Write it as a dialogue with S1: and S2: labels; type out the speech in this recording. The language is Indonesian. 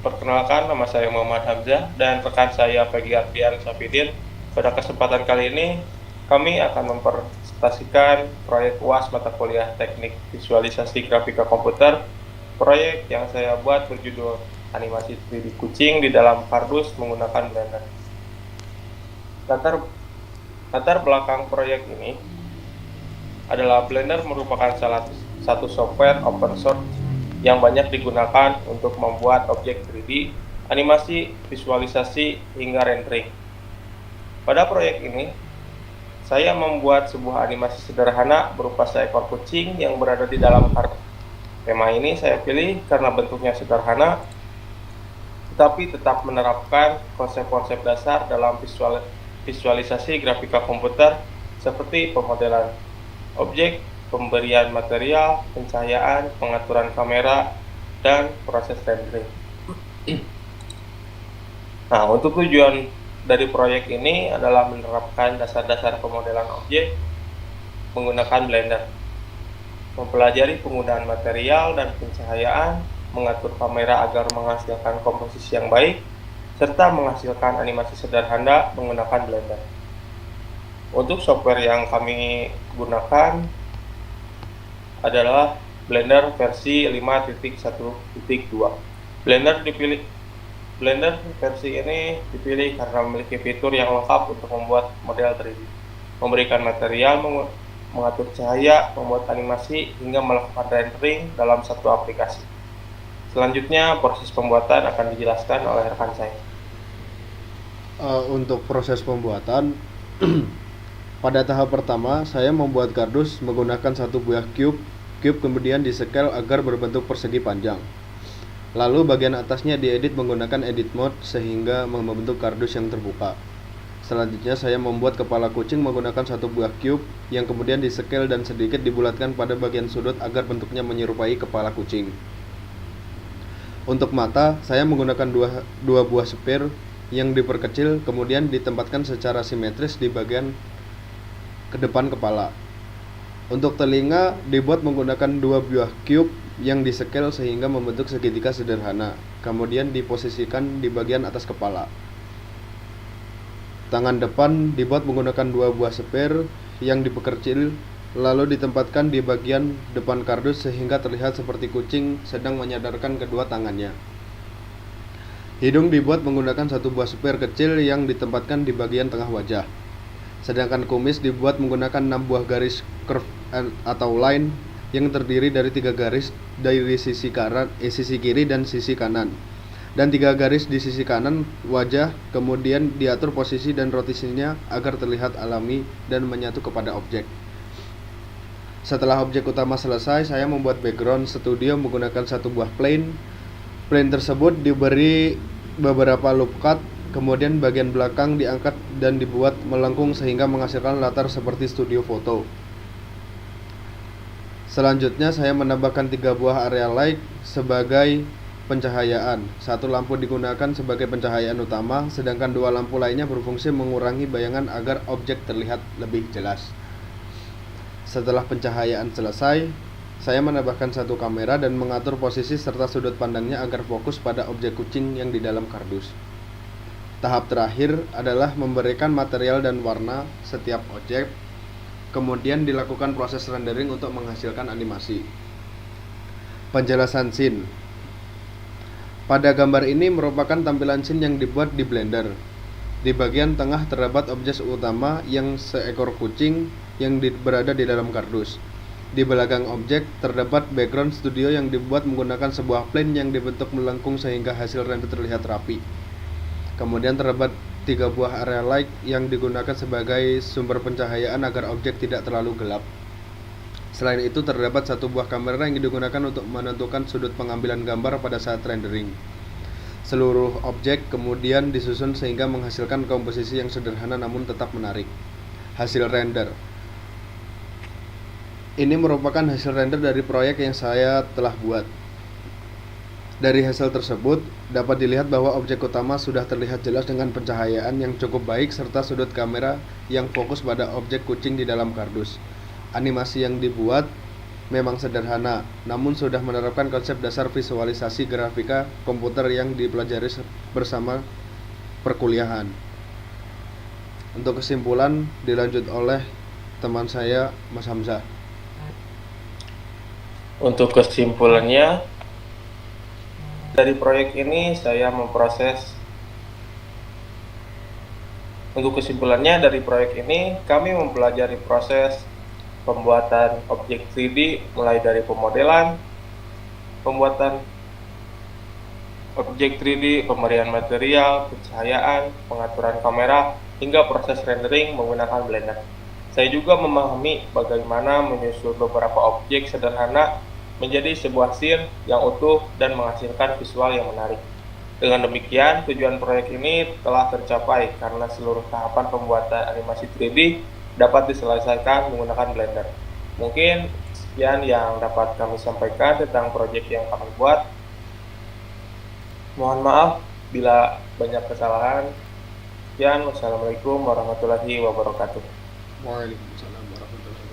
S1: Perkenalkan, nama saya Muhammad Hamzah dan rekan saya Peggy Ardian Safidin. Pada kesempatan kali ini, kami akan mempresentasikan proyek UAS mata kuliah Teknik Visualisasi Grafika Komputer. Proyek yang saya buat berjudul Animasi 3D Kucing di dalam kardus menggunakan Blender. Latar belakang proyek ini adalah Blender merupakan salah satu software open source yang banyak digunakan untuk membuat objek 3D, animasi, visualisasi, hingga rendering. Pada proyek ini, saya membuat sebuah animasi sederhana berupa seekor kucing yang berada di dalam kardus. Tema ini saya pilih karena bentuknya sederhana, tetapi tetap menerapkan konsep-konsep dasar dalam visualisasi grafika komputer seperti pemodelan objek, pemberian material, pencahayaan, pengaturan kamera, dan proses rendering. Nah, untuk tujuan dari proyek ini adalah menerapkan dasar-dasar pemodelan objek menggunakan Blender, mempelajari penggunaan material dan pencahayaan, mengatur kamera agar menghasilkan komposisi yang baik, serta menghasilkan animasi sederhana menggunakan Blender. Untuk software yang kami gunakan adalah Blender versi 5.1.2. Blender versi ini dipilih karena memiliki fitur yang lengkap untuk membuat model 3D, memberikan material, mengatur cahaya, membuat animasi, hingga melakukan rendering dalam satu aplikasi. Selanjutnya, proses pembuatan akan dijelaskan oleh rekan saya.
S2: Untuk proses pembuatan, pada tahap pertama, saya membuat kardus menggunakan satu buah cube kemudian di-scale agar berbentuk persegi panjang. Lalu bagian atasnya diedit menggunakan edit mode sehingga membentuk kardus yang terbuka. Selanjutnya saya membuat kepala kucing menggunakan satu buah cube yang kemudian di-scale dan sedikit dibulatkan pada bagian sudut agar bentuknya menyerupai kepala kucing. Untuk mata, saya menggunakan dua buah sphere yang diperkecil kemudian ditempatkan secara simetris di bagian ke depan kepala. Untuk telinga dibuat menggunakan dua buah cube yang di-scale sehingga membentuk segitiga sederhana, kemudian diposisikan di bagian atas kepala. Tangan depan dibuat menggunakan dua buah sphere yang diperkecil lalu ditempatkan di bagian depan kardus sehingga terlihat seperti kucing sedang menyadarkan kedua tangannya. Hidung dibuat menggunakan satu buah sphere kecil yang ditempatkan di bagian tengah wajah. Sedangkan kumis dibuat menggunakan 6 buah garis curve atau line yang terdiri dari 3 garis dari sisi kiri dan sisi kanan, dan 3 garis di sisi kanan wajah, kemudian diatur posisi dan rotasinya agar terlihat alami dan menyatu kepada objek. Setelah objek utama selesai, saya membuat background studio menggunakan satu buah plane. Plane tersebut diberi beberapa loop cut. Kemudian bagian belakang diangkat dan dibuat melengkung sehingga menghasilkan latar seperti studio foto. Selanjutnya saya menambahkan 3 buah area light sebagai pencahayaan. Satu lampu digunakan sebagai pencahayaan utama, sedangkan 2 lampu lainnya berfungsi mengurangi bayangan agar objek terlihat lebih jelas. Setelah pencahayaan selesai, saya menambahkan satu kamera dan mengatur posisi serta sudut pandangnya agar fokus pada objek kucing yang di dalam kardus. Tahap terakhir adalah memberikan material dan warna setiap objek, kemudian dilakukan proses rendering untuk menghasilkan animasi. Penjelasan scene. Pada gambar ini merupakan tampilan scene yang dibuat di Blender. Di bagian tengah terdapat objek utama yang seekor kucing yang berada di dalam kardus. Di belakang objek terdapat background studio yang dibuat menggunakan sebuah plane yang dibentuk melengkung sehingga hasil render terlihat rapi. Kemudian terdapat 3 buah area light yang digunakan sebagai sumber pencahayaan agar objek tidak terlalu gelap. Selain itu terdapat satu buah kamera yang digunakan untuk menentukan sudut pengambilan gambar pada saat rendering. Seluruh objek kemudian disusun sehingga menghasilkan komposisi yang sederhana namun tetap menarik. Hasil render. Ini merupakan hasil render dari proyek yang saya telah buat. Dari hasil tersebut, dapat dilihat bahwa objek utama sudah terlihat jelas dengan pencahayaan yang cukup baik serta sudut kamera yang fokus pada objek kucing di dalam kardus. Animasi yang dibuat memang sederhana, namun sudah menerapkan konsep dasar visualisasi grafika komputer yang dipelajari bersama perkuliahan. Untuk kesimpulan dilanjut oleh teman saya, Mas Hamzah.
S1: Untuk kesimpulannya, dari proyek ini saya memproses. Untuk kesimpulannya dari proyek ini, kami mempelajari proses pembuatan objek 3D mulai dari pemodelan, pembuatan objek 3D, pemberian material, pencahayaan, pengaturan kamera, hingga proses rendering menggunakan Blender. Saya juga memahami bagaimana menyusun beberapa objek sederhana menjadi sebuah scene yang utuh dan menghasilkan visual yang menarik. Dengan demikian, tujuan proyek ini telah tercapai karena seluruh tahapan pembuatan animasi 3D dapat diselesaikan menggunakan Blender. Mungkin sekian yang dapat kami sampaikan tentang proyek yang kami buat. Mohon maaf bila banyak kesalahan. Sekian, wassalamualaikum warahmatullahi wabarakatuh.
S2: Waalaikumsalam warahmatullahi wabarakatuh.